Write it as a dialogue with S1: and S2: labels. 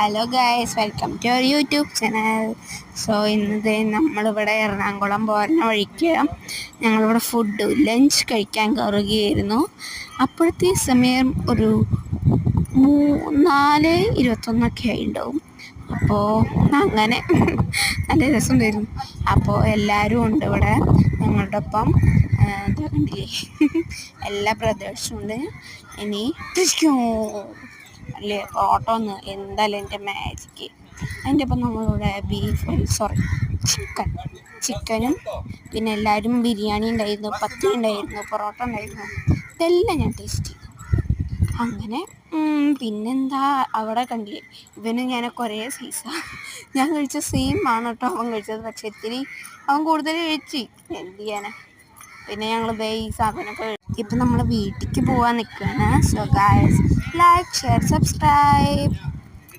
S1: Hello guys, welcome to our YouTube channel. So ഇന്നത്തെ നമ്മളിവിടെ എറണാകുളം പോരുന്ന വഴിക്ക് ഞങ്ങളിവിടെ ലഞ്ച് കഴിക്കാൻ കയറുകയായിരുന്നു. അപ്പോഴത്തെ സമയം ഒരു 4:21 ആയിട്ടുണ്ടാവും. അപ്പോൾ അങ്ങനെ നല്ല രസമുണ്ടായിരുന്നു. അപ്പോൾ എല്ലാവരും ഉണ്ട് ഇവിടെ ഞങ്ങളുടെ ഒപ്പം. കണ്ടില്ലേ, എല്ലാ ബ്രദേഴ്സും ഉണ്ട്. ഇനി അല്ലേ ഓട്ടോന്ന് എന്തായാലും എൻ്റെ മാജിക്ക്. അതിൻ്റെ ഒപ്പം നമ്മളിവിടെ ചിക്കനും പിന്നെ എല്ലാവരും ബിരിയാണി ഉണ്ടായിരുന്നു, പത്തിരി ഉണ്ടായിരുന്നു, പൊറോട്ട ഉണ്ടായിരുന്നു. ഇതെല്ലാം ഞാൻ ടേസ്റ്റ് ചെയ്തു. അങ്ങനെ പിന്നെന്താ അവിടെ കണ്ടില്ലേ, ഇവന് ഞാൻ കുറേ സൈസാണ് ഞാൻ കഴിച്ച സെയിം ആണ് കേട്ടോ അവൻ കഴിച്ചത്. പക്ഷെ ഇത്തിരി അവൻ കൂടുതൽ കഴിച്ച് എന്ത് ചെയ്യാനാ. പിന്നെ ഞങ്ങൾ സാധനമൊക്കെ ഇപ്പം നമ്മൾ വീട്ടിലേക്ക് പോകാൻ നിൽക്കുകയാണ്. So guys, like, share, subscribe.